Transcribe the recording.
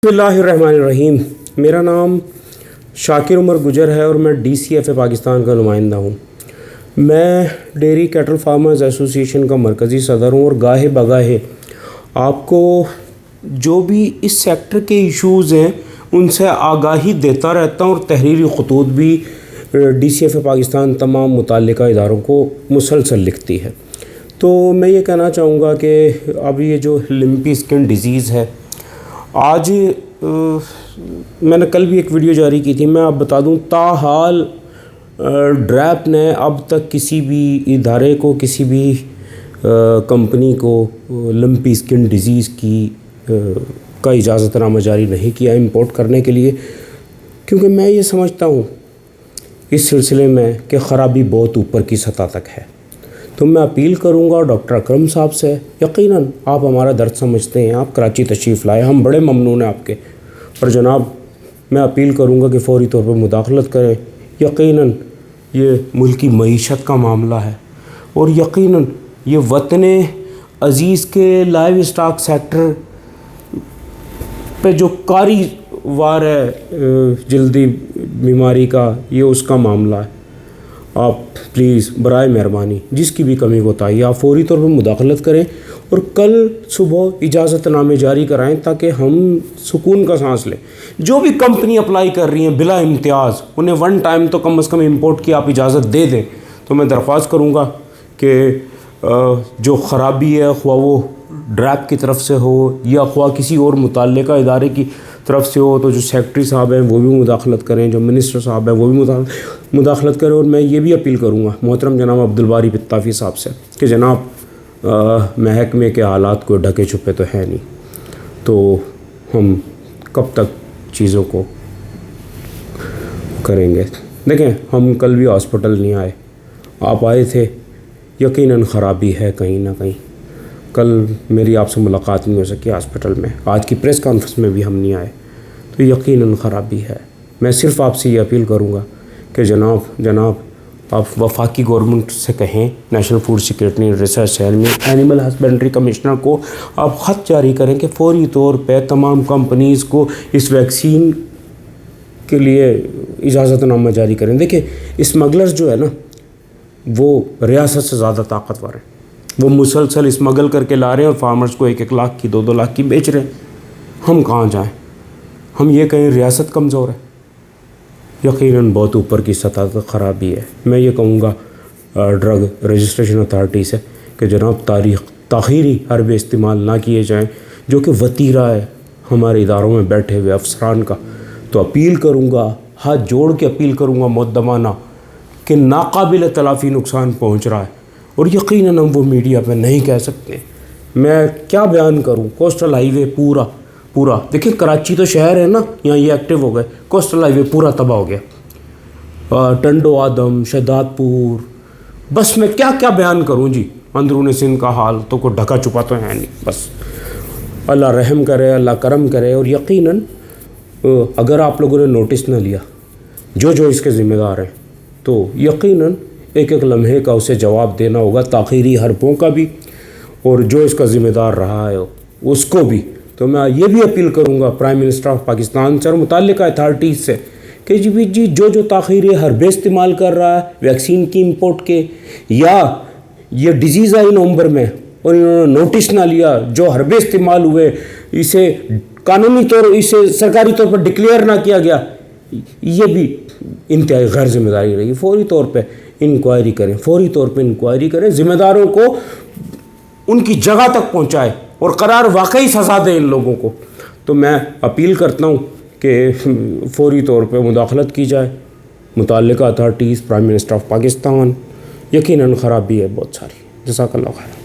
بسم اللہ الرحمن الرحیم۔ میرا نام شاکر عمر گجر ہے اور میں DCFA پاکستان کا نمائندہ ہوں۔ میں ڈیری کیٹل فارمرز ایسوسی ایشن کا مرکزی صدر ہوں اور گاہے بگاہے آپ کو جو بھی اس سیکٹر کے ایشوز ہیں ان سے آگاہی دیتا رہتا ہوں اور تحریری خطوط بھی DCFA پاکستان تمام متعلقہ اداروں کو مسلسل لکھتی ہے۔ تو میں یہ کہنا چاہوں گا کہ اب یہ جو لمپی اسکن ڈیزیز ہے، آج میں نے کل بھی ایک ویڈیو جاری کی تھی، میں آپ بتا دوں تاحال ڈریپ نے اب تک کسی بھی ادارے کو، کسی بھی کمپنی کو لمپی اسکن ڈیزیز کا اجازت نامہ جاری نہیں کیا امپورٹ کرنے کے لیے، کیونکہ میں یہ سمجھتا ہوں اس سلسلے میں کہ خرابی بہت اوپر کی سطح تک ہے۔ تو میں اپیل کروں گا ڈاکٹر اکرم صاحب سے، یقیناً آپ ہمارا درد سمجھتے ہیں، آپ کراچی تشریف لائے، ہم بڑے ممنون ہیں آپ کے، پر جناب میں اپیل کروں گا کہ فوری طور پر مداخلت کریں۔ یقیناً یہ ملکی معیشت کا معاملہ ہے اور یقیناً یہ وطن عزیز کے لائیو اسٹاک سیکٹر پہ جو کاری وار ہے جلدی بیماری کا، یہ اس کا معاملہ ہے۔ آپ پلیز برائے مہربانی جس کی بھی کمی کوتاہی آپ فوری طور پر مداخلت کریں اور کل صبح اجازت نامے جاری کرائیں تاکہ ہم سکون کا سانس لیں۔ جو بھی کمپنی اپلائی کر رہی ہیں بلا امتیاز، انہیں ون ٹائم تو کم از کم امپورٹ کی آپ اجازت دے دیں۔ تو میں درخواست کروں گا کہ جو خرابی ہے، خواہ وہ ڈریپ کی طرف سے ہو یا خواہ کسی اور متعلقہ ادارے کی طرف سے ہو، تو جو سیکرٹری صاحب ہیں وہ بھی مداخلت کریں، جو منسٹر صاحب ہیں وہ بھی مداخلت کریں۔ اور میں یہ بھی اپیل کروں گا محترم جناب عبدالباری پتافی صاحب سے کہ جناب محکمے کے حالات کو ڈھکے چھپے تو ہے نہیں، تو ہم کب تک چیزوں کو کریں گے؟ دیکھیں، ہم کل بھی ہاسپٹل نہیں آئے، آپ آئے تھے، یقیناً خرابی ہے کہیں نہ کہیں۔ کل میری آپ سے ملاقات نہیں ہو سکی ہاسپٹل میں، آج کی پریس کانفرنس میں بھی ہم نہیں آئے، تو یقیناً خرابی ہے۔ میں صرف آپ سے یہ اپیل کروں گا کہ جناب آپ وفاقی گورنمنٹ سے کہیں، national food security research animal husbandry commissioner کو آپ خط جاری کریں کہ فوری طور پہ تمام کمپنیز کو اس ویکسین کے لیے اجازت نامہ جاری کریں۔ دیکھیں، اسمگلرز جو ہے نا، وہ ریاست سے زیادہ طاقتور ہیں، وہ مسلسل اسمگل کر کے لا رہے ہیں اور فارمرز کو 1-1 لاکھ کی 2-2 لاکھ کی بیچ رہے ہیں۔ ہم کہاں جائیں؟ ہم یہ کہیں ریاست کمزور ہے؟ یقیناً بہت اوپر کی سطح تک خرابی ہے۔ میں یہ کہوں گا ڈرگ رجسٹریشن اتھارٹی سے کہ جناب تاخیری حربے استعمال نہ کیے جائیں، جو کہ وتیرہ ہے ہمارے اداروں میں بیٹھے ہوئے افسران کا۔ تو اپیل کروں گا، ہاتھ جوڑ کے اپیل کروں گا مقدمانہ کہ ناقابل تلافی نقصان پہنچ رہا ہے اور یقیناً ہم وہ میڈیا پہ نہیں کہہ سکتے۔ میں کیا بیان کروں؟ کوسٹل ہائی وے پورا دیکھیں، کراچی تو شہر ہے نا، یہاں یہ ایکٹیو ہو گئے، کوسٹل ہائی وے پورا تباہ ہو گیا، ٹنڈو آدم، شہداد پور، بس میں کیا بیان کروں جی۔ اندرون سندھ کا حال تو کوئی ڈھکا چھپا تو ہے نہیں، بس اللہ رحم کرے، اللہ کرم کرے۔ اور یقیناً اگر آپ لوگوں نے نوٹس نہ لیا، جو اس کے ذمہ دار ہیں، تو یقیناً 1-1 لمحے کا اسے جواب دینا ہوگا، تاخیری حربوں کا بھی اور جو اس کا ذمہ دار رہا ہے اس کو بھی۔ تو میں یہ بھی اپیل کروں گا پرائم منسٹر آف پاکستان سے اور متعلقہ اتھارٹیز سے کہ جی جو تاخیری حربے استعمال کر رہا ہے ویکسین کی امپورٹ کے، یا یہ ڈیزیز آئی نومبر میں اور انہوں نے نوٹس نہ لیا، جو حربے استعمال ہوئے اسے قانونی اسے سرکاری طور پر ڈکلیئر نہ کیا گیا، یہ بھی انتہائی غیر ذمہ داری رہی۔ فوری طور پہ انکوائری کریں، ذمہ داروں کو ان کی جگہ تک پہنچائے اور قرار واقعی سزا دیں ان لوگوں کو۔ تو میں اپیل کرتا ہوں کہ فوری طور پہ مداخلت کی جائے، متعلقہ authorities, prime minister of Pakistan. یقیناً خرابی ہے بہت ساری۔ جزاک اللہ خیر۔